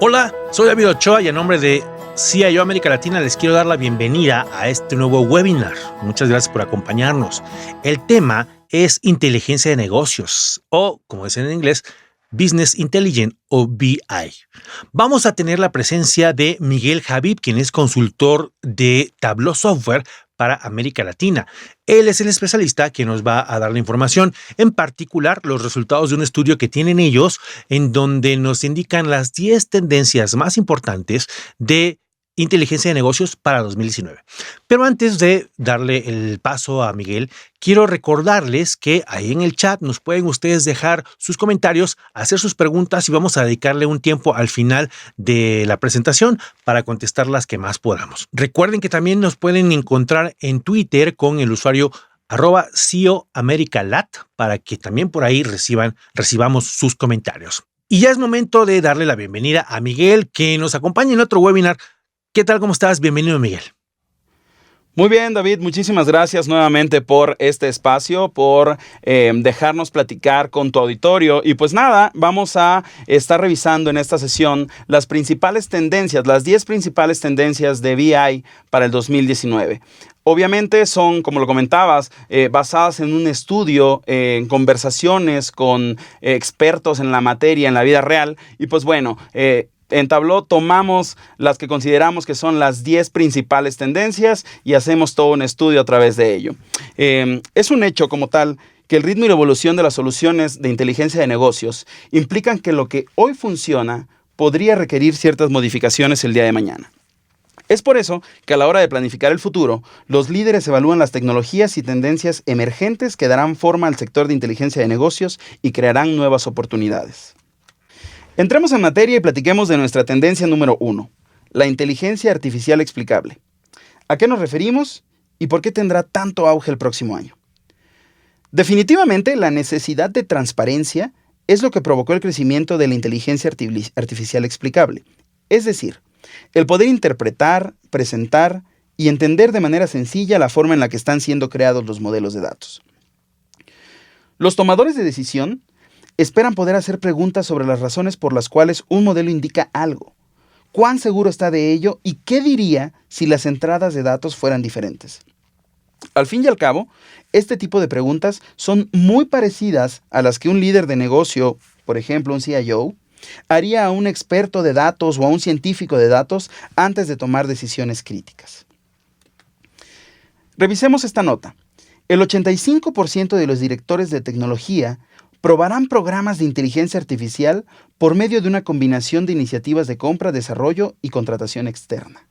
Hola, soy David Ochoa y en nombre de CIO América Latina les quiero dar la bienvenida a este nuevo webinar. Muchas gracias por acompañarnos. El tema es inteligencia de negocios o, como dicen en inglés, Business Intelligence o BI. Vamos a tener la presencia de Miguel Habib, quien es consultor de Tableau Software para América Latina. Él es el especialista que nos va a dar la información, en particular los resultados de un estudio que tienen ellos, en donde nos indican las 10 tendencias más importantes de inteligencia de negocios para 2019. Pero antes de darle el paso a Miguel, quiero recordarles que ahí en el chat nos pueden ustedes dejar sus comentarios, hacer sus preguntas y vamos a dedicarle un tiempo al final de la presentación para contestar las que más podamos. Recuerden que también nos pueden encontrar en Twitter con el usuario @CIOAmericaLat para que también por ahí recibamos sus comentarios. Y ya es momento de darle la bienvenida a Miguel, que nos acompaña en otro webinar. ¿Qué tal? ¿Cómo estás? Bienvenido, Miguel. Muy bien, David. Muchísimas gracias nuevamente por este espacio, por dejarnos platicar con tu auditorio. Y pues nada, vamos a estar revisando en esta sesión las principales tendencias, las 10 principales tendencias de BI para el 2019. Obviamente son, como lo comentabas, basadas en un estudio, en conversaciones con expertos en la materia, en la vida real. Y pues bueno, en Tableau tomamos las que consideramos que son las 10 principales tendencias y hacemos todo un estudio a través de ello. Es un hecho como tal que el ritmo y la evolución de las soluciones de inteligencia de negocios implican que lo que hoy funciona podría requerir ciertas modificaciones el día de mañana. Es por eso que a la hora de planificar el futuro, los líderes evalúan las tecnologías y tendencias emergentes que darán forma al sector de inteligencia de negocios y crearán nuevas oportunidades. Entremos en materia y platiquemos de nuestra tendencia número 1, la inteligencia artificial explicable. ¿A qué nos referimos y por qué tendrá tanto auge el próximo año? Definitivamente, la necesidad de transparencia es lo que provocó el crecimiento de la inteligencia artificial explicable. Es decir, el poder interpretar, presentar y entender de manera sencilla la forma en la que están siendo creados los modelos de datos. Los tomadores de decisión esperan poder hacer preguntas sobre las razones por las cuales un modelo indica algo, cuán seguro está de ello y qué diría si las entradas de datos fueran diferentes. Al fin y al cabo, este tipo de preguntas son muy parecidas a las que un líder de negocio, por ejemplo un CIO, haría a un experto de datos o a un científico de datos antes de tomar decisiones críticas. Revisemos esta nota. El 85% de los directores de tecnología probarán programas de inteligencia artificial por medio de una combinación de iniciativas de compra, desarrollo y contratación externa.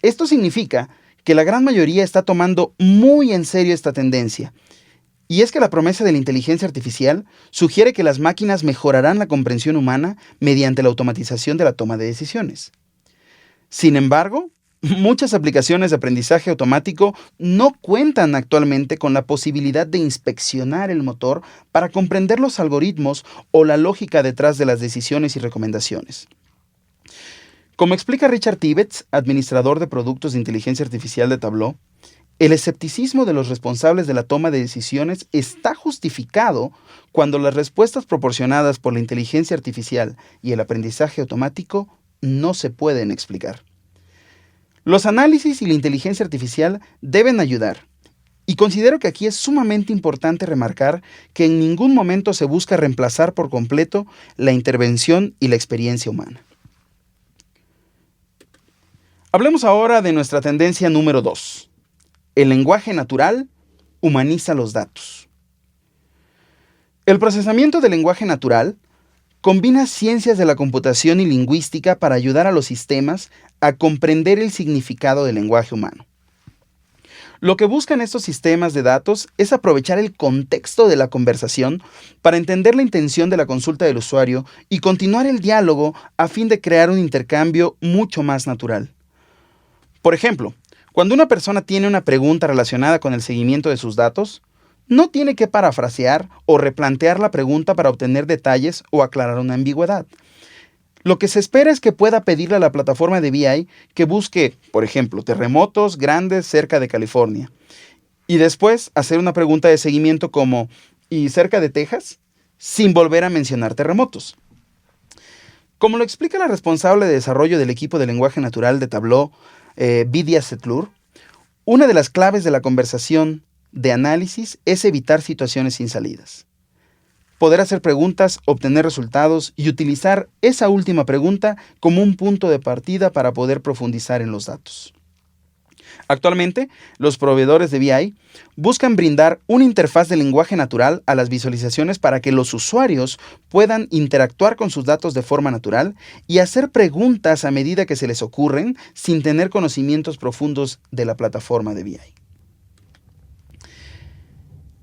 Esto significa que la gran mayoría está tomando muy en serio esta tendencia. Y es que la promesa de la inteligencia artificial sugiere que las máquinas mejorarán la comprensión humana mediante la automatización de la toma de decisiones. Sin embargo, muchas aplicaciones de aprendizaje automático no cuentan actualmente con la posibilidad de inspeccionar el motor para comprender los algoritmos o la lógica detrás de las decisiones y recomendaciones. Como explica Richard Tibbets, administrador de productos de inteligencia artificial de Tableau, el escepticismo de los responsables de la toma de decisiones está justificado cuando las respuestas proporcionadas por la inteligencia artificial y el aprendizaje automático no se pueden explicar. Los análisis y la inteligencia artificial deben ayudar, y considero que aquí es sumamente importante remarcar que en ningún momento se busca reemplazar por completo la intervención y la experiencia humana. Hablemos ahora de nuestra tendencia número 2. El lenguaje natural humaniza los datos. El procesamiento del lenguaje natural combina ciencias de la computación y lingüística para ayudar a los sistemas a comprender el significado del lenguaje humano. Lo que buscan estos sistemas de datos es aprovechar el contexto de la conversación para entender la intención de la consulta del usuario y continuar el diálogo a fin de crear un intercambio mucho más natural. Por ejemplo, cuando una persona tiene una pregunta relacionada con el seguimiento de sus datos, no tiene que parafrasear o replantear la pregunta para obtener detalles o aclarar una ambigüedad. Lo que se espera es que pueda pedirle a la plataforma de BI que busque, por ejemplo, terremotos grandes cerca de California. Y después hacer una pregunta de seguimiento como ¿y cerca de Texas? Sin volver a mencionar terremotos. Como lo explica la responsable de desarrollo del equipo de lenguaje natural de Tableau, Vidya Setlur, una de las claves de la conversación de análisis es evitar situaciones sin salidas. Poder hacer preguntas, obtener resultados y utilizar esa última pregunta como un punto de partida para poder profundizar en los datos. Actualmente, los proveedores de BI buscan brindar una interfaz de lenguaje natural a las visualizaciones para que los usuarios puedan interactuar con sus datos de forma natural y hacer preguntas a medida que se les ocurren sin tener conocimientos profundos de la plataforma de BI.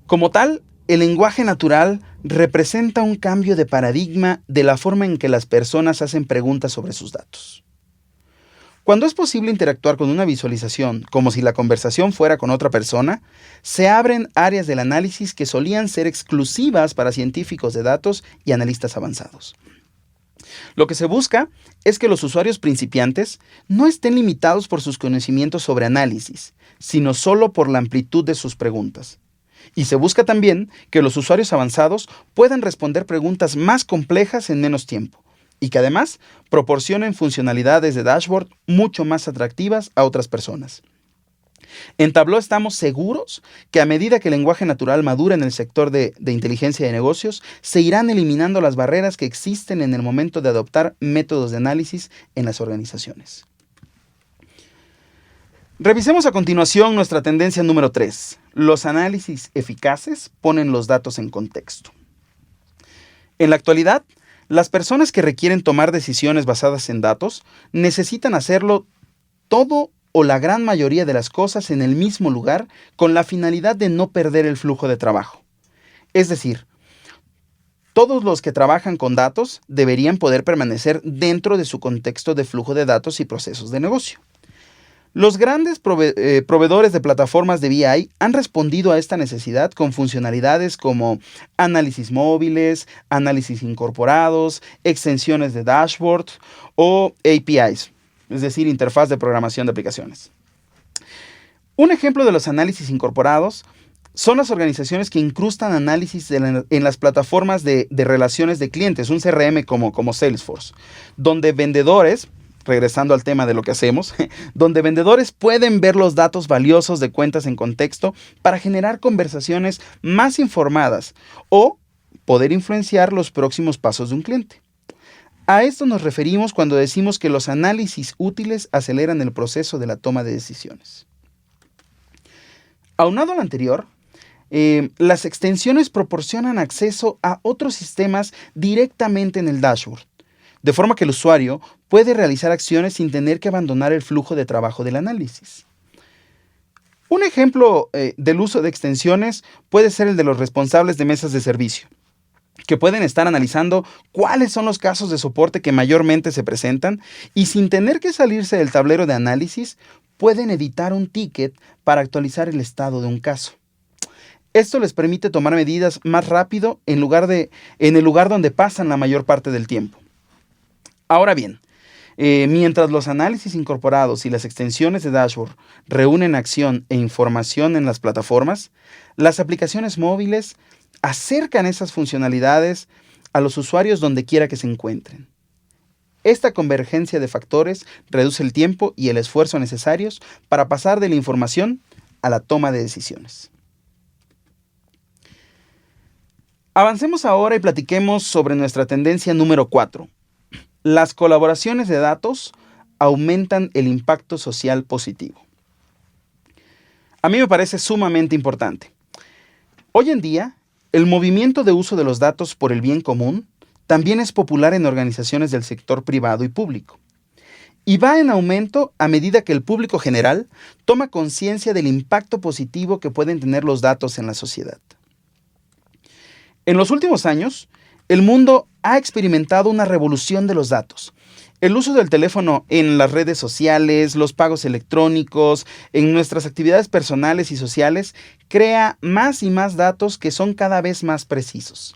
Como tal, el lenguaje natural representa un cambio de paradigma de la forma en que las personas hacen preguntas sobre sus datos. Cuando es posible interactuar con una visualización como si la conversación fuera con otra persona, se abren áreas del análisis que solían ser exclusivas para científicos de datos y analistas avanzados. Lo que se busca es que los usuarios principiantes no estén limitados por sus conocimientos sobre análisis, sino solo por la amplitud de sus preguntas. Y se busca también que los usuarios avanzados puedan responder preguntas más complejas en menos tiempo y que además proporcionen funcionalidades de dashboard mucho más atractivas a otras personas. En Tableau estamos seguros que a medida que el lenguaje natural madura en el sector de inteligencia de negocios, se irán eliminando las barreras que existen en el momento de adoptar métodos de análisis en las organizaciones. Revisemos a continuación nuestra tendencia número 3. Los análisis eficaces ponen los datos en contexto. En la actualidad, las personas que requieren tomar decisiones basadas en datos necesitan hacerlo todo o la gran mayoría de las cosas en el mismo lugar con la finalidad de no perder el flujo de trabajo. Es decir, todos los que trabajan con datos deberían poder permanecer dentro de su contexto de flujo de datos y procesos de negocio. Los grandes proveedores de plataformas de BI han respondido a esta necesidad con funcionalidades como análisis móviles, análisis incorporados, extensiones de dashboard o APIs, es decir, interfaz de programación de aplicaciones. Un ejemplo de los análisis incorporados son las organizaciones que incrustan análisis en las plataformas de relaciones de clientes, un CRM como Salesforce, donde vendedores, regresando al tema de lo que hacemos, donde vendedores pueden ver los datos valiosos de cuentas en contexto para generar conversaciones más informadas o poder influenciar los próximos pasos de un cliente. A esto nos referimos cuando decimos que los análisis útiles aceleran el proceso de la toma de decisiones. Aunado a lo anterior, las extensiones proporcionan acceso a otros sistemas directamente en el dashboard, de forma que el usuario puede realizar acciones sin tener que abandonar el flujo de trabajo del análisis. Un ejemplo del uso de extensiones puede ser el de los responsables de mesas de servicio, que pueden estar analizando cuáles son los casos de soporte que mayormente se presentan y sin tener que salirse del tablero de análisis, pueden editar un ticket para actualizar el estado de un caso. Esto les permite tomar medidas más rápido en el lugar donde pasan la mayor parte del tiempo. Ahora bien, mientras los análisis incorporados y las extensiones de dashboard reúnen acción e información en las plataformas, las aplicaciones móviles acercan esas funcionalidades a los usuarios donde quiera que se encuentren. Esta convergencia de factores reduce el tiempo y el esfuerzo necesarios para pasar de la información a la toma de decisiones. Avancemos ahora y platiquemos sobre nuestra tendencia número 4. Las colaboraciones de datos aumentan el impacto social positivo. A mí me parece sumamente importante. Hoy en día, el movimiento de uso de los datos por el bien común también es popular en organizaciones del sector privado y público. Y va en aumento a medida que el público general toma conciencia del impacto positivo que pueden tener los datos en la sociedad. En los últimos años, el mundo ha experimentado una revolución de los datos. El uso del teléfono en las redes sociales, los pagos electrónicos, en nuestras actividades personales y sociales, crea más y más datos que son cada vez más precisos.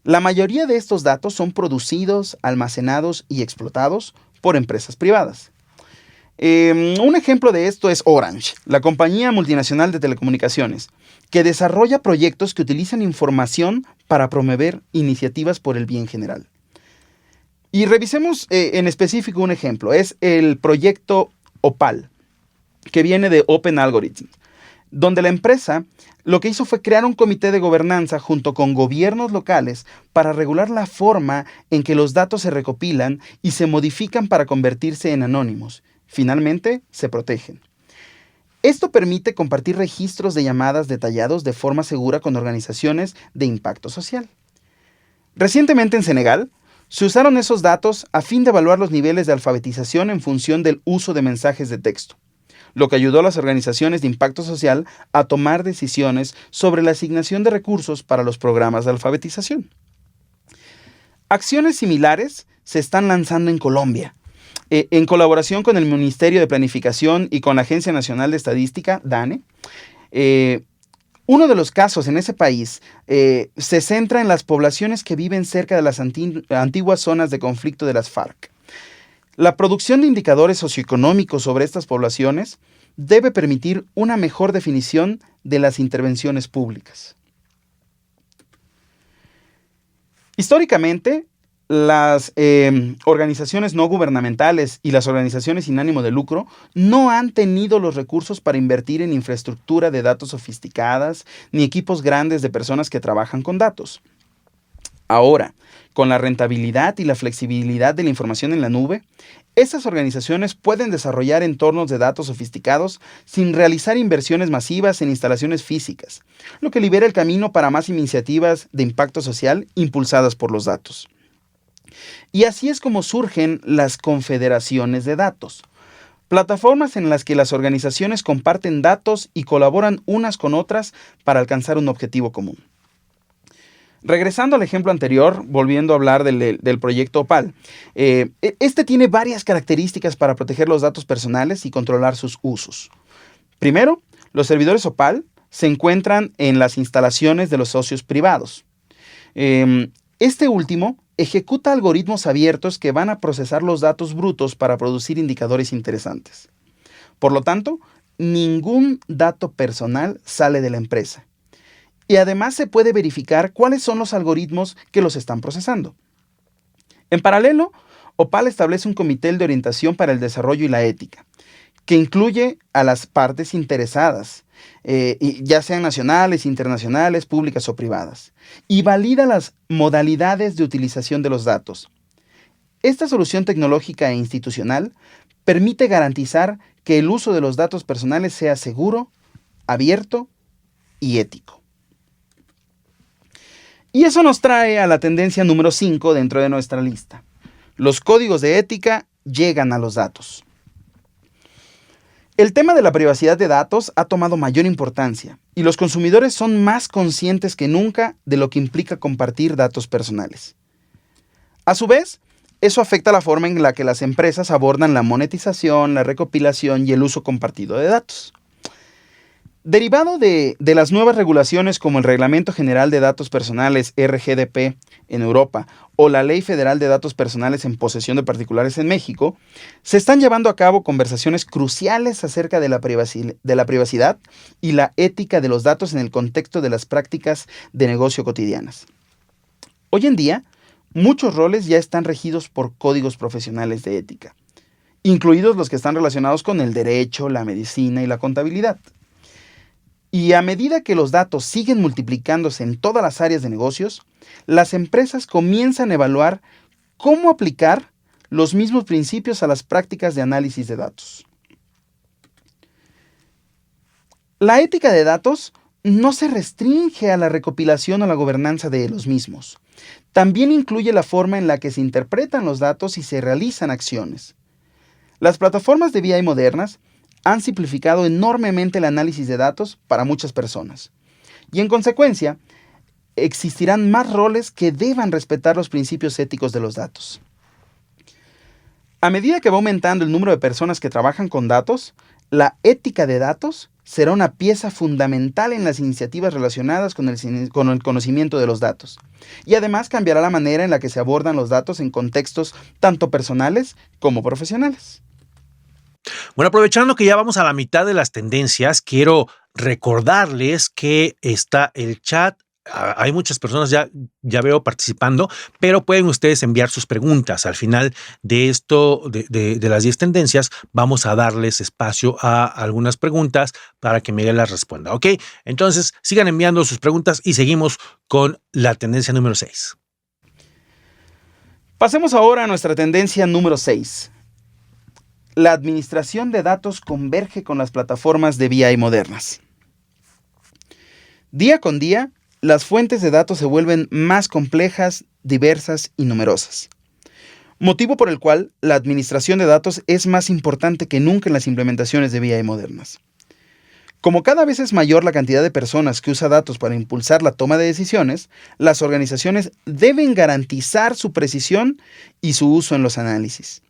La mayoría de estos datos son producidos, almacenados y explotados por empresas privadas. Un ejemplo de esto es Orange, la compañía multinacional de telecomunicaciones, que desarrolla proyectos que utilizan información para promover iniciativas por el bien general. Y revisemos en específico un ejemplo. Es el proyecto Opal, que viene de Open Algorithms, donde la empresa lo que hizo fue crear un comité de gobernanza junto con gobiernos locales para regular la forma en que los datos se recopilan y se modifican para convertirse en anónimos. Finalmente, se protegen. Esto permite compartir registros de llamadas detallados de forma segura con organizaciones de impacto social. Recientemente en Senegal, se usaron esos datos a fin de evaluar los niveles de alfabetización en función del uso de mensajes de texto, lo que ayudó a las organizaciones de impacto social a tomar decisiones sobre la asignación de recursos para los programas de alfabetización. Acciones similares se están lanzando en Colombia, en colaboración con el Ministerio de Planificación y con la Agencia Nacional de Estadística, DANE. Uno de los casos en ese país se centra en las poblaciones que viven cerca de las antiguas zonas de conflicto de las FARC. La producción de indicadores socioeconómicos sobre estas poblaciones debe permitir una mejor definición de las intervenciones públicas. Históricamente, las organizaciones no gubernamentales y las organizaciones sin ánimo de lucro no han tenido los recursos para invertir en infraestructura de datos sofisticadas ni equipos grandes de personas que trabajan con datos. Ahora, con la rentabilidad y la flexibilidad de la información en la nube, estas organizaciones pueden desarrollar entornos de datos sofisticados sin realizar inversiones masivas en instalaciones físicas, lo que libera el camino para más iniciativas de impacto social impulsadas por los datos. Y así es como surgen las confederaciones de datos, plataformas en las que las organizaciones comparten datos y colaboran unas con otras para alcanzar un objetivo común. Regresando al ejemplo anterior, volviendo a hablar del proyecto Opal, este tiene varias características para proteger los datos personales y controlar sus usos. Primero, los servidores Opal se encuentran en las instalaciones de los socios privados. Este último ejecuta algoritmos abiertos que van a procesar los datos brutos para producir indicadores interesantes. Por lo tanto, ningún dato personal sale de la empresa. Y además se puede verificar cuáles son los algoritmos que los están procesando. En paralelo, Opal establece un comité de orientación para el desarrollo y la ética, que incluye a las partes interesadas, ya sean nacionales, internacionales, públicas o privadas, y valida las modalidades de utilización de los datos. Esta solución tecnológica e institucional permite garantizar que el uso de los datos personales sea seguro, abierto y ético. Y eso nos trae a la tendencia número 5 dentro de nuestra lista. Los códigos de ética llegan a los datos. El tema de la privacidad de datos ha tomado mayor importancia y los consumidores son más conscientes que nunca de lo que implica compartir datos personales. A su vez, eso afecta la forma en la que las empresas abordan la monetización, la recopilación y el uso compartido de datos. Derivado de las nuevas regulaciones como el Reglamento General de Datos Personales RGDP en Europa o la Ley Federal de Datos Personales en posesión de particulares en México, se están llevando a cabo conversaciones cruciales acerca de la privacidad y la ética de los datos en el contexto de las prácticas de negocio cotidianas. Hoy en día, muchos roles ya están regidos por códigos profesionales de ética, incluidos los que están relacionados con el derecho, la medicina y la contabilidad. Y a medida que los datos siguen multiplicándose en todas las áreas de negocios, las empresas comienzan a evaluar cómo aplicar los mismos principios a las prácticas de análisis de datos. La ética de datos no se restringe a la recopilación o la gobernanza de los mismos. También incluye la forma en la que se interpretan los datos y se realizan acciones. Las plataformas de BI modernas han simplificado enormemente el análisis de datos para muchas personas. Y en consecuencia, existirán más roles que deban respetar los principios éticos de los datos. A medida que va aumentando el número de personas que trabajan con datos, la ética de datos será una pieza fundamental en las iniciativas relacionadas con el conocimiento de los datos. Y además cambiará la manera en la que se abordan los datos en contextos tanto personales como profesionales. Bueno, aprovechando que ya vamos a la mitad de las tendencias, quiero recordarles que está el chat Hay muchas personas ya veo participando, pero pueden ustedes enviar sus preguntas. Al final de esto, de las 10 tendencias, vamos a darles espacio a algunas preguntas para que Miguel las responda. ¿Ok? Entonces, sigan enviando sus preguntas y seguimos con la tendencia número 6. Pasemos ahora a nuestra tendencia número 6. La administración de datos converge con las plataformas de BI modernas. Día con día, las fuentes de datos se vuelven más complejas, diversas y numerosas. Motivo por el cual la administración de datos es más importante que nunca en las implementaciones de BI modernas. Como cada vez es mayor la cantidad de personas que usa datos para impulsar la toma de decisiones, las organizaciones deben garantizar su precisión y su uso en los análisis.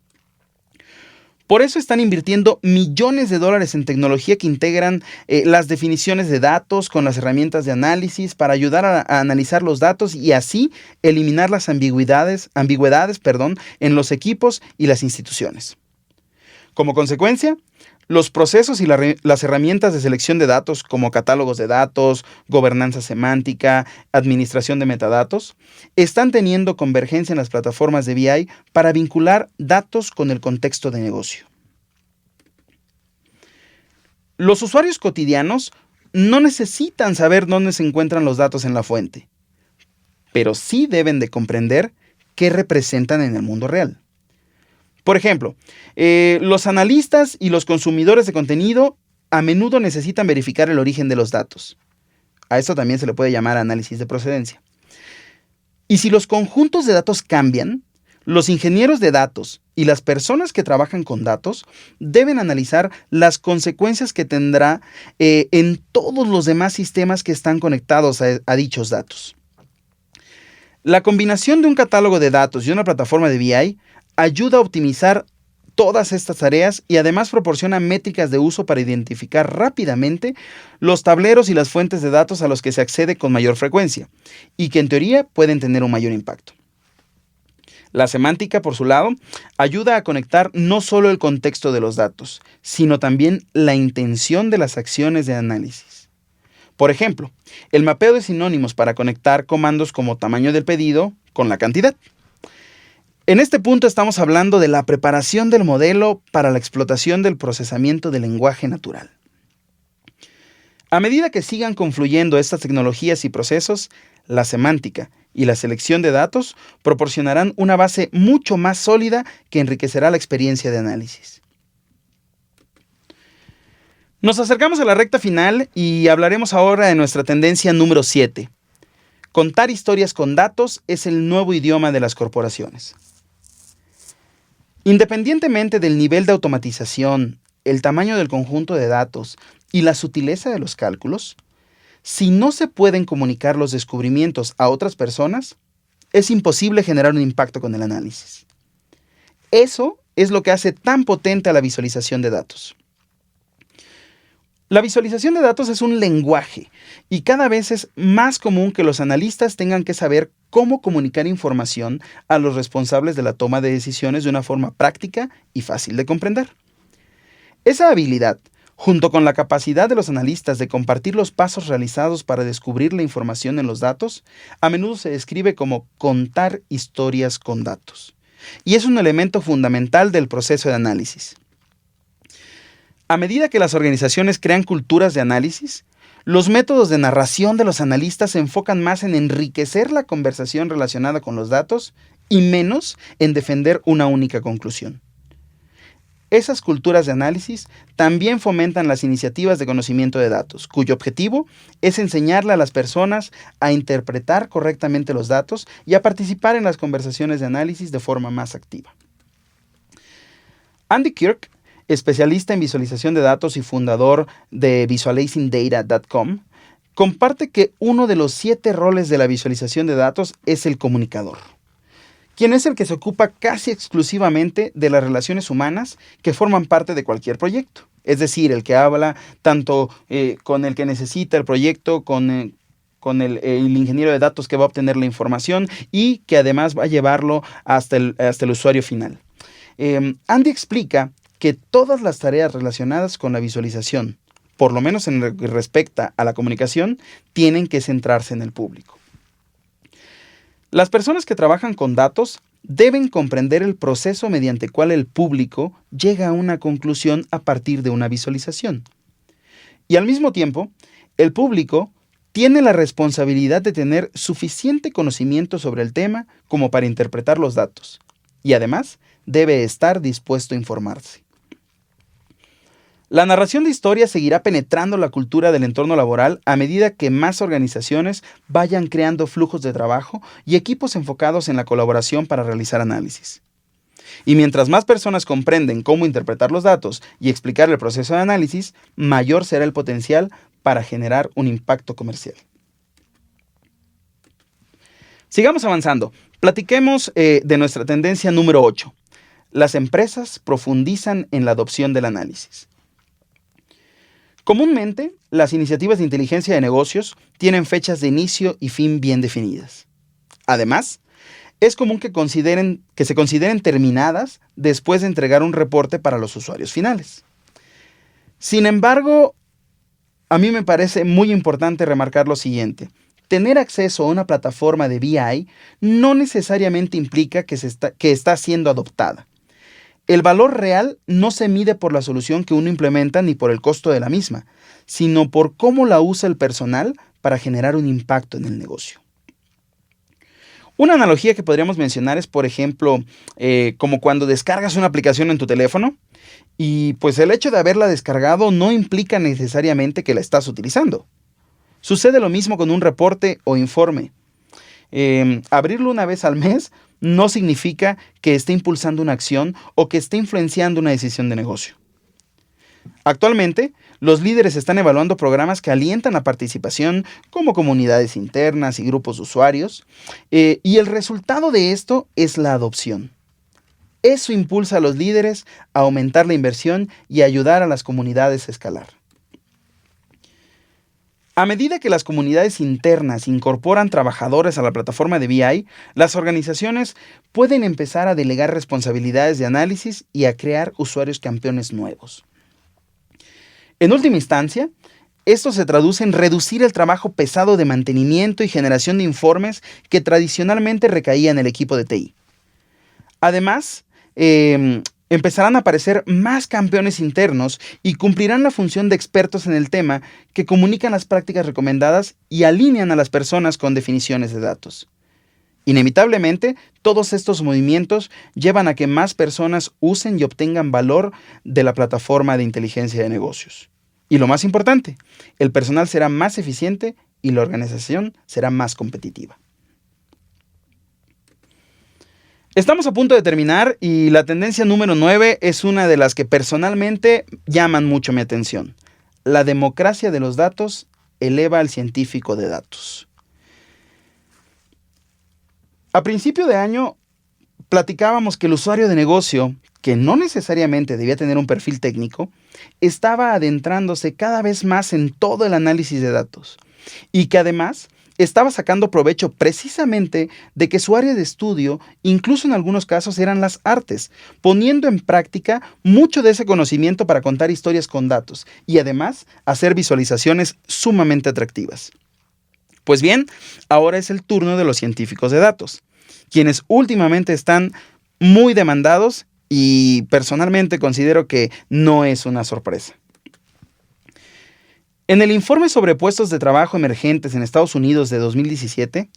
Por eso están invirtiendo millones de dólares en tecnología que integran las definiciones de datos con las herramientas de análisis para ayudar a analizar los datos y así eliminar las ambigüedades, en los equipos y las instituciones. Como consecuencia, los procesos y las herramientas de selección de datos como catálogos de datos, gobernanza semántica, administración de metadatos, están teniendo convergencia en las plataformas de BI para vincular datos con el contexto de negocio. Los usuarios cotidianos no necesitan saber dónde se encuentran los datos en la fuente, pero sí deben de comprender qué representan en el mundo real. Por ejemplo, los analistas y los consumidores de contenido a menudo necesitan verificar el origen de los datos. A esto también se le puede llamar análisis de procedencia. Y si los conjuntos de datos cambian, los ingenieros de datos y las personas que trabajan con datos deben analizar las consecuencias que tendrá en todos los demás sistemas que están conectados a dichos datos. La combinación de un catálogo de datos y una plataforma de BI ayuda a optimizar todas estas tareas y además proporciona métricas de uso para identificar rápidamente los tableros y las fuentes de datos a los que se accede con mayor frecuencia y que en teoría pueden tener un mayor impacto. La semántica, por su lado, ayuda a conectar no solo el contexto de los datos, sino también la intención de las acciones de análisis. Por ejemplo, el mapeo de sinónimos para conectar comandos como tamaño del pedido con la cantidad. En este punto estamos hablando de la preparación del modelo para la explotación del procesamiento del lenguaje natural. A medida que sigan confluyendo estas tecnologías y procesos, la semántica y la selección de datos proporcionarán una base mucho más sólida que enriquecerá la experiencia de análisis. Nos acercamos a la recta final y hablaremos ahora de nuestra tendencia número 7. Contar historias con datos es el nuevo idioma de las corporaciones. Independientemente del nivel de automatización, el tamaño del conjunto de datos y la sutileza de los cálculos, si no se pueden comunicar los descubrimientos a otras personas, es imposible generar un impacto con el análisis. Eso es lo que hace tan potente a la visualización de datos. La visualización de datos es un lenguaje y cada vez es más común que los analistas tengan que saber cómo comunicar información a los responsables de la toma de decisiones de una forma práctica y fácil de comprender. Esa habilidad, junto con la capacidad de los analistas de compartir los pasos realizados para descubrir la información en los datos, a menudo se describe como contar historias con datos, y es un elemento fundamental del proceso de análisis. A medida que las organizaciones crean culturas de análisis, los métodos de narración de los analistas se enfocan más en enriquecer la conversación relacionada con los datos y menos en defender una única conclusión. Esas culturas de análisis también fomentan las iniciativas de conocimiento de datos, cuyo objetivo es enseñarle a las personas a interpretar correctamente los datos y a participar en las conversaciones de análisis de forma más activa. Andy Kirk, especialista en visualización de datos y fundador de visualizingdata.com, comparte que uno de los 7 roles de la visualización de datos es el comunicador, quien es el que se ocupa casi exclusivamente de las relaciones humanas que forman parte de cualquier proyecto. Es decir, el que habla tanto con el que necesita el proyecto, con el ingeniero de datos que va a obtener la información y que además va a llevarlo hasta el usuario final. Andy explica que todas las tareas relacionadas con la visualización, por lo menos en lo que respecta a la comunicación, tienen que centrarse en el público. Las personas que trabajan con datos deben comprender el proceso mediante el cual el público llega a una conclusión a partir de una visualización. Y al mismo tiempo, el público tiene la responsabilidad de tener suficiente conocimiento sobre el tema como para interpretar los datos. Y además, debe estar dispuesto a informarse. La narración de historias seguirá penetrando la cultura del entorno laboral a medida que más organizaciones vayan creando flujos de trabajo y equipos enfocados en la colaboración para realizar análisis. Y mientras más personas comprenden cómo interpretar los datos y explicar el proceso de análisis, mayor será el potencial para generar un impacto comercial. Sigamos avanzando. Platiquemos de nuestra tendencia número 8. Las empresas profundizan en la adopción del análisis. Comúnmente, las iniciativas de inteligencia de negocios tienen fechas de inicio y fin bien definidas. Además, es común que se consideren terminadas después de entregar un reporte para los usuarios finales. Sin embargo, a mí me parece muy importante remarcar lo siguiente. Tener acceso a una plataforma de BI no necesariamente implica que está siendo adoptada. El valor real no se mide por la solución que uno implementa ni por el costo de la misma, sino por cómo la usa el personal para generar un impacto en el negocio. Una analogía que podríamos mencionar es, por ejemplo, como cuando descargas una aplicación en tu teléfono y pues el hecho de haberla descargado no implica necesariamente que la estás utilizando. Sucede lo mismo con un reporte o informe. Abrirlo una vez al mes no significa que esté impulsando una acción o que esté influenciando una decisión de negocio. Actualmente, los líderes están evaluando programas que alientan la participación, como comunidades internas y grupos de usuarios, y el resultado de esto es la adopción. Eso impulsa a los líderes a aumentar la inversión y ayudar a las comunidades a escalar. A medida que las comunidades internas incorporan trabajadores a la plataforma de BI, las organizaciones pueden empezar a delegar responsabilidades de análisis y a crear usuarios campeones nuevos. En última instancia, esto se traduce en reducir el trabajo pesado de mantenimiento y generación de informes que tradicionalmente recaía en el equipo de TI. Además, empezarán a aparecer más campeones internos y cumplirán la función de expertos en el tema que comunican las prácticas recomendadas y alinean a las personas con definiciones de datos. Inevitablemente, todos estos movimientos llevan a que más personas usen y obtengan valor de la plataforma de inteligencia de negocios. Y lo más importante, el personal será más eficiente y la organización será más competitiva. Estamos a punto de terminar y la tendencia número 9 es una de las que personalmente llaman mucho mi atención. La democracia de los datos eleva al científico de datos. A principio de año platicábamos que el usuario de negocio, que no necesariamente debía tener un perfil técnico, estaba adentrándose cada vez más en todo el análisis de datos y que además estaba sacando provecho precisamente de que su área de estudio, incluso en algunos casos, eran las artes, poniendo en práctica mucho de ese conocimiento para contar historias con datos y además hacer visualizaciones sumamente atractivas. Pues bien, ahora es el turno de los científicos de datos, quienes últimamente están muy demandados y personalmente considero que no es una sorpresa. En el informe sobre puestos de trabajo emergentes en Estados Unidos de 2017,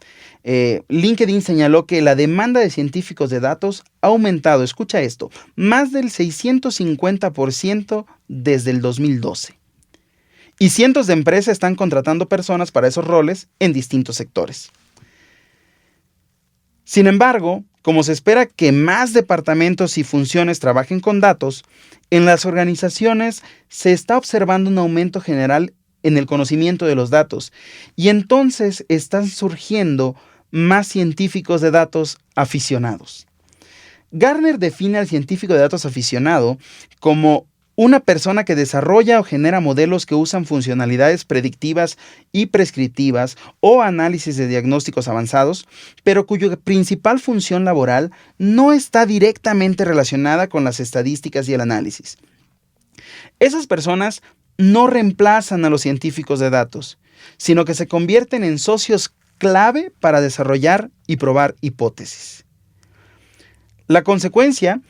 LinkedIn señaló que la demanda de científicos de datos ha aumentado, escucha esto, más del 650% desde el 2012. Y cientos de empresas están contratando personas para esos roles en distintos sectores. Sin embargo, como se espera que más departamentos y funciones trabajen con datos, en las organizaciones se está observando un aumento general en el conocimiento de los datos y entonces están surgiendo más científicos de datos aficionados. Gartner define al científico de datos aficionado como una persona que desarrolla o genera modelos que usan funcionalidades predictivas y prescriptivas o análisis de diagnósticos avanzados, pero cuya principal función laboral no está directamente relacionada con las estadísticas y el análisis. Esas personas no reemplazan a los científicos de datos, sino que se convierten en socios clave para desarrollar y probar hipótesis. La consecuencia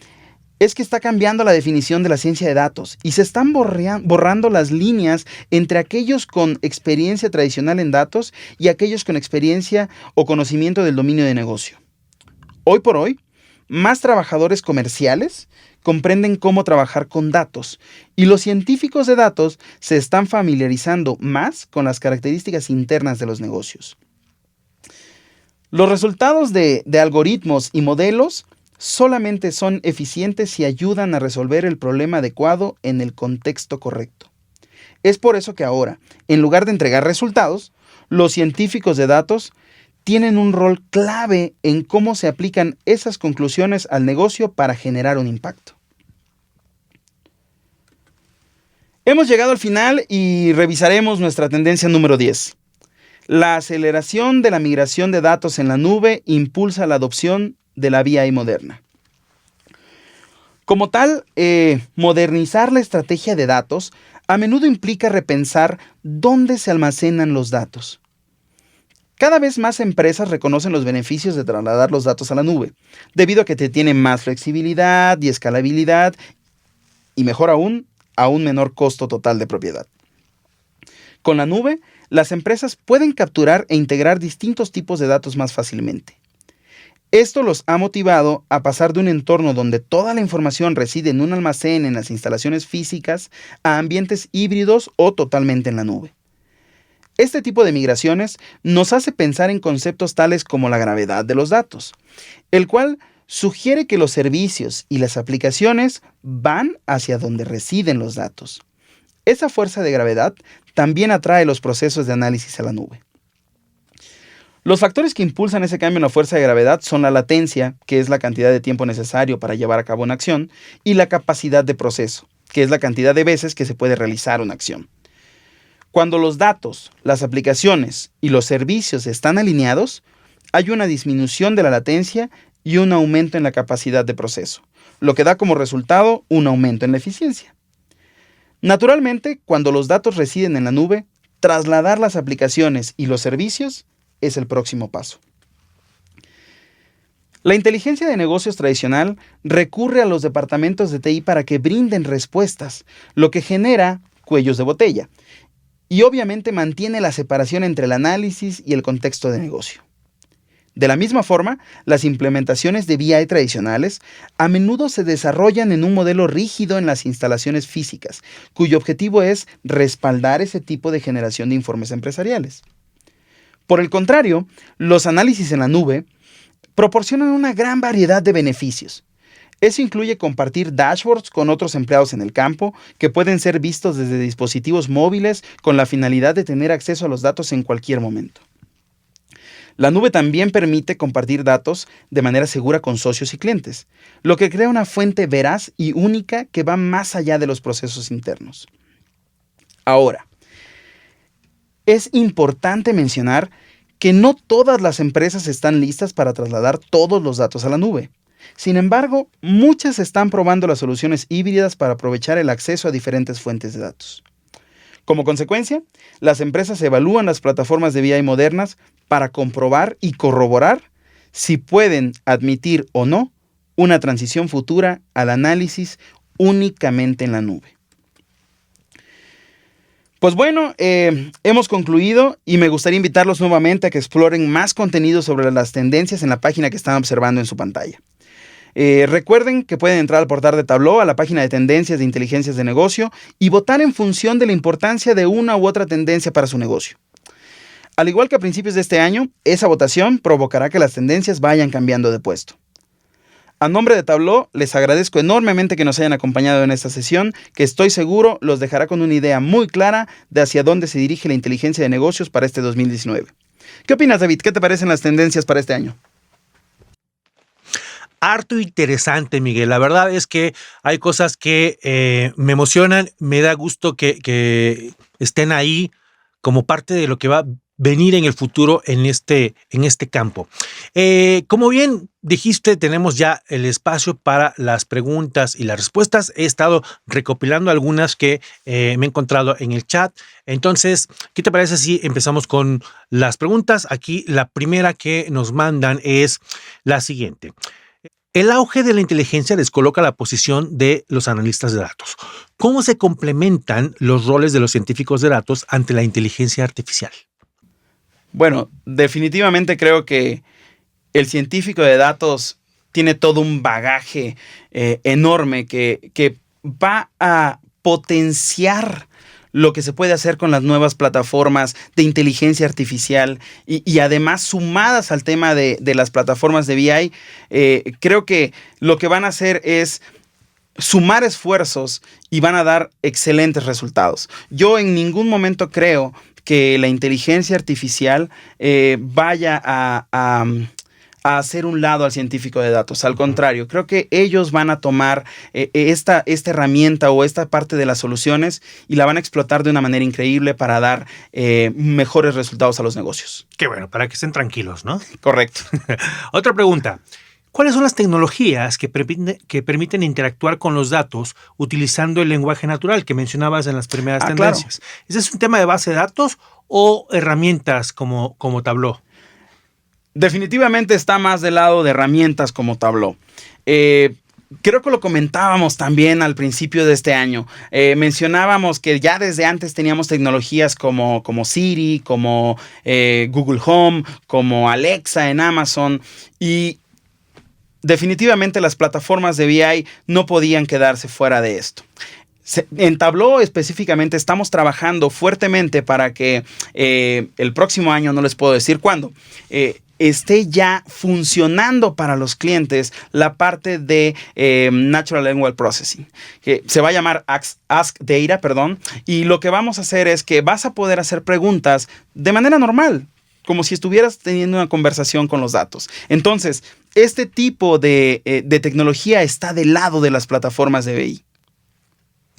es que está cambiando la definición de la ciencia de datos y se están borrando las líneas entre aquellos con experiencia tradicional en datos y aquellos con experiencia o conocimiento del dominio de negocio. Hoy por hoy, más trabajadores comerciales comprenden cómo trabajar con datos y los científicos de datos se están familiarizando más con las características internas de los negocios. Los resultados de algoritmos y modelos solamente son eficientes si ayudan a resolver el problema adecuado en el contexto correcto. Es por eso que ahora, en lugar de entregar resultados, los científicos de datos tienen un rol clave en cómo se aplican esas conclusiones al negocio para generar un impacto. Hemos llegado al final y revisaremos nuestra tendencia número 10. La aceleración de la migración de datos en la nube impulsa la adopción de la BI moderna. Como tal, modernizar la estrategia de datos a menudo implica repensar dónde se almacenan los datos. Cada vez más empresas reconocen los beneficios de trasladar los datos a la nube, debido a que te tienen más flexibilidad y escalabilidad y, mejor aún, a un menor costo total de propiedad. Con la nube, las empresas pueden capturar e integrar distintos tipos de datos más fácilmente. Esto los ha motivado a pasar de un entorno donde toda la información reside en un almacén en las instalaciones físicas a ambientes híbridos o totalmente en la nube. Este tipo de migraciones nos hace pensar en conceptos tales como la gravedad de los datos, el cual sugiere que los servicios y las aplicaciones van hacia donde residen los datos. Esa fuerza de gravedad también atrae los procesos de análisis a la nube. Los factores que impulsan ese cambio en la fuerza de gravedad son la latencia, que es la cantidad de tiempo necesario para llevar a cabo una acción, y la capacidad de proceso, que es la cantidad de veces que se puede realizar una acción. Cuando los datos, las aplicaciones y los servicios están alineados, hay una disminución de la latencia y un aumento en la capacidad de proceso, lo que da como resultado un aumento en la eficiencia. Naturalmente, cuando los datos residen en la nube, trasladar las aplicaciones y los servicios es el próximo paso. La inteligencia de negocios tradicional recurre a los departamentos de TI para que brinden respuestas, lo que genera cuellos de botella y obviamente mantiene la separación entre el análisis y el contexto de negocio. De la misma forma, las implementaciones de BI tradicionales a menudo se desarrollan en un modelo rígido en las instalaciones físicas, cuyo objetivo es respaldar ese tipo de generación de informes empresariales. Por el contrario, los análisis en la nube proporcionan una gran variedad de beneficios. Eso incluye compartir dashboards con otros empleados en el campo, que pueden ser vistos desde dispositivos móviles con la finalidad de tener acceso a los datos en cualquier momento. La nube también permite compartir datos de manera segura con socios y clientes, lo que crea una fuente veraz y única que va más allá de los procesos internos. Ahora, es importante mencionar que no todas las empresas están listas para trasladar todos los datos a la nube. Sin embargo, muchas están probando las soluciones híbridas para aprovechar el acceso a diferentes fuentes de datos. Como consecuencia, las empresas evalúan las plataformas de BI modernas para comprobar y corroborar si pueden admitir o no una transición futura al análisis únicamente en la nube. Pues bueno, hemos concluido y me gustaría invitarlos nuevamente a que exploren más contenido sobre las tendencias en la página que están observando en su pantalla. Recuerden que pueden entrar al portal de Tableau, a la página de tendencias de inteligencias de negocio y votar en función de la importancia de una u otra tendencia para su negocio. Al igual que a principios de este año, esa votación provocará que las tendencias vayan cambiando de puesto. A nombre de Tableau, les agradezco enormemente que nos hayan acompañado en esta sesión, que estoy seguro los dejará con una idea muy clara de hacia dónde se dirige la inteligencia de negocios para este 2019. ¿Qué opinas, David? ¿Qué te parecen las tendencias para este año? Harto interesante, Miguel. La verdad es que hay cosas que me emocionan, me da gusto que estén ahí como parte de lo que va venir en el futuro en este campo. Como bien dijiste, tenemos ya el espacio para las preguntas y las respuestas. He estado recopilando algunas que me he encontrado en el chat. Entonces, ¿qué te parece si empezamos con las preguntas? Aquí la primera que nos mandan es la siguiente. El auge de la inteligencia descoloca la posición de los analistas de datos. ¿Cómo se complementan los roles de los científicos de datos ante la inteligencia artificial? Bueno, definitivamente creo que el científico de datos tiene todo un bagaje enorme que va a potenciar lo que se puede hacer con las nuevas plataformas de inteligencia artificial y además sumadas al tema de las plataformas de BI, creo que lo que van a hacer es sumar esfuerzos y van a dar excelentes resultados. Yo en ningún momento creo que la inteligencia artificial vaya a hacer un lado al científico de datos. Al contrario, creo que ellos van a tomar esta herramienta o esta parte de las soluciones y la van a explotar de una manera increíble para dar mejores resultados a los negocios. Qué bueno, para que estén tranquilos, ¿no? Correcto. Otra pregunta. ¿Cuáles son las tecnologías que permiten interactuar con los datos utilizando el lenguaje natural que mencionabas en las primeras tendencias? Claro. ¿Ese es un tema de base de datos o herramientas como Tableau? Definitivamente está más del lado de herramientas como Tableau. Creo que lo comentábamos también al principio de este año. Mencionábamos que ya desde antes teníamos tecnologías como Siri, como Google Home, como Alexa en Amazon y definitivamente las plataformas de BI no podían quedarse fuera de esto. En Tableau específicamente estamos trabajando fuertemente para que el próximo año, no les puedo decir cuándo, esté ya funcionando para los clientes la parte de Natural Language Processing, que se va a llamar Ask Data, y lo que vamos a hacer es que vas a poder hacer preguntas de manera normal, como si estuvieras teniendo una conversación con los datos. Entonces, este tipo de tecnología está del lado de las plataformas de BI.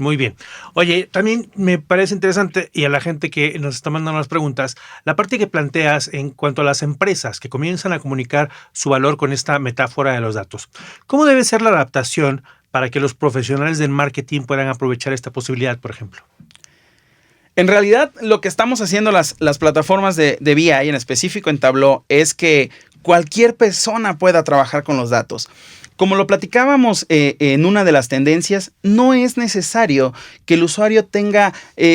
Muy bien. Oye, también me parece interesante, y a la gente que nos está mandando las preguntas, la parte que planteas en cuanto a las empresas que comienzan a comunicar su valor con esta metáfora de los datos. ¿Cómo debe ser la adaptación para que los profesionales del marketing puedan aprovechar esta posibilidad, por ejemplo? En realidad, lo que estamos haciendo las plataformas de BI, en específico en Tableau, es que cualquier persona pueda trabajar con los datos. Como lo platicábamos en una de las tendencias, no es necesario que el usuario tenga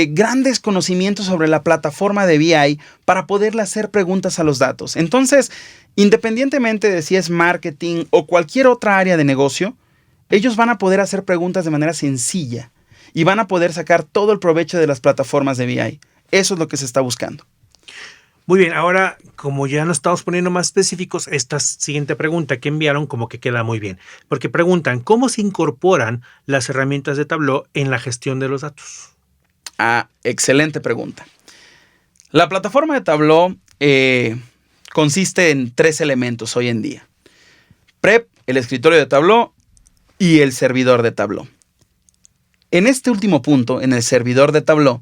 grandes conocimientos sobre la plataforma de BI para poderle hacer preguntas a los datos. Entonces, independientemente de si es marketing o cualquier otra área de negocio, ellos van a poder hacer preguntas de manera sencilla y van a poder sacar todo el provecho de las plataformas de BI. Eso es lo que se está buscando. Muy bien, ahora como ya nos estamos poniendo más específicos, esta siguiente pregunta que enviaron como que queda muy bien, porque preguntan, ¿cómo se incorporan las herramientas de Tableau en la gestión de los datos? Excelente pregunta. La plataforma de Tableau consiste en 3 elementos hoy en día. Prep, el escritorio de Tableau y el servidor de Tableau. En este último punto, en el servidor de Tableau,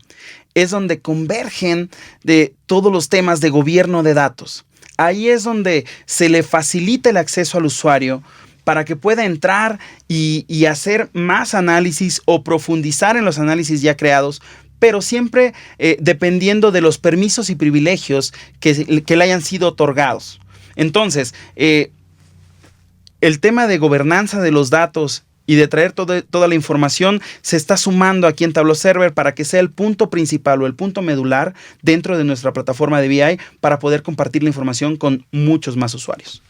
es donde convergen de todos los temas de gobierno de datos. Ahí es donde se le facilita el acceso al usuario para que pueda entrar y hacer más análisis o profundizar en los análisis ya creados, pero siempre dependiendo de los permisos y privilegios que le hayan sido otorgados. Entonces, el tema de gobernanza de los datos y de traer toda la información se está sumando aquí en Tableau Server para que sea el punto principal o el punto medular dentro de nuestra plataforma de BI para poder compartir la información con muchos más usuarios.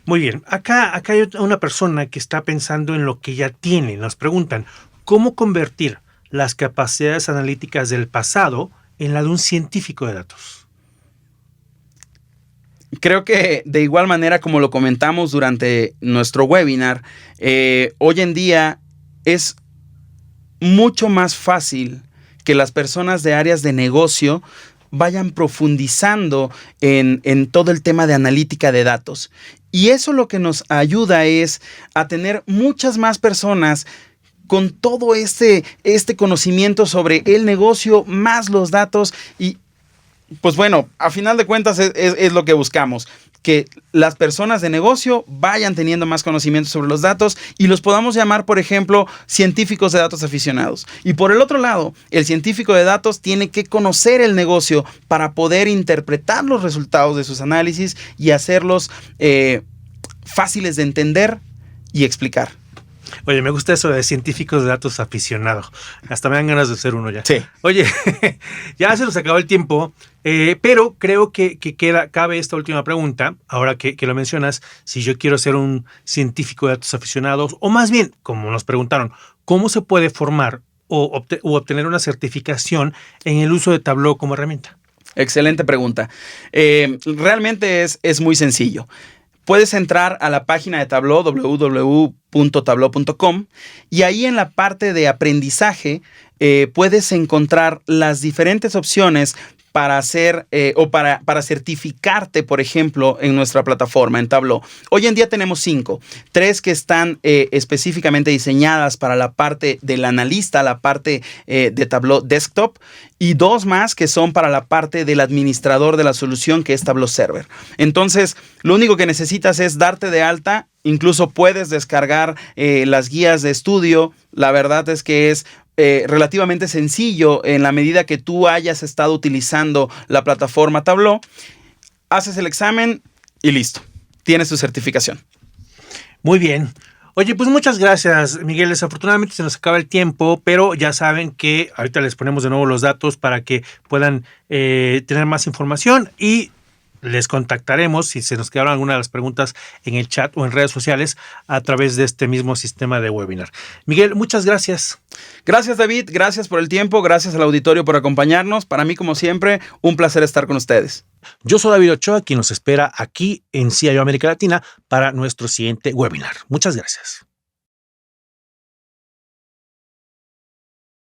Muy bien. Acá hay una persona que está pensando en lo que ya tiene. Nos preguntan, ¿cómo convertir las capacidades analíticas del pasado en la de un científico de datos? Creo que de igual manera como lo comentamos durante nuestro webinar, hoy en día es mucho más fácil que las personas de áreas de negocio vayan profundizando en todo el tema de analítica de datos. Y eso lo que nos ayuda es a tener muchas más personas con todo este conocimiento sobre el negocio, más los datos y pues bueno, a final de cuentas es lo que buscamos. Que las personas de negocio vayan teniendo más conocimiento sobre los datos y los podamos llamar, por ejemplo, científicos de datos aficionados. Y por el otro lado, el científico de datos tiene que conocer el negocio para poder interpretar los resultados de sus análisis y hacerlos fáciles de entender y explicar. Oye, me gusta eso de científicos de datos aficionados. Hasta me dan ganas de ser uno ya. Sí. Oye, ya se nos acabó el tiempo, pero creo que cabe esta última pregunta, ahora que lo mencionas, si yo quiero ser un científico de datos aficionados, o más bien, como nos preguntaron, ¿cómo se puede formar o obtener una certificación en el uso de Tableau como herramienta? Excelente pregunta. Realmente es muy sencillo. Puedes entrar a la página de Tableau, www.tableau.com, y ahí en la parte de aprendizaje puedes encontrar las diferentes opciones para hacer o para certificarte, por ejemplo, en nuestra plataforma, en Tableau. Hoy en día tenemos 5. 3 que están específicamente diseñadas para la parte del analista, la parte de Tableau Desktop, y 2 más que son para la parte del administrador de la solución, que es Tableau Server. Entonces, lo único que necesitas es darte de alta. Incluso puedes descargar las guías de estudio. La verdad es que es relativamente sencillo en la medida que tú hayas estado utilizando la plataforma Tableau. Haces el examen y listo. Tienes tu certificación. Muy bien. Oye, pues muchas gracias, Miguel. Desafortunadamente se nos acaba el tiempo, pero ya saben que ahorita les ponemos de nuevo los datos para que puedan tener más información y les contactaremos si se nos quedaron alguna de las preguntas en el chat o en redes sociales a través de este mismo sistema de webinar. Miguel, muchas gracias. Gracias, David. Gracias por el tiempo. Gracias al auditorio por acompañarnos. Para mí, como siempre, un placer estar con ustedes. Yo soy David Ochoa, quien nos espera aquí en CIO América Latina para nuestro siguiente webinar. Muchas gracias.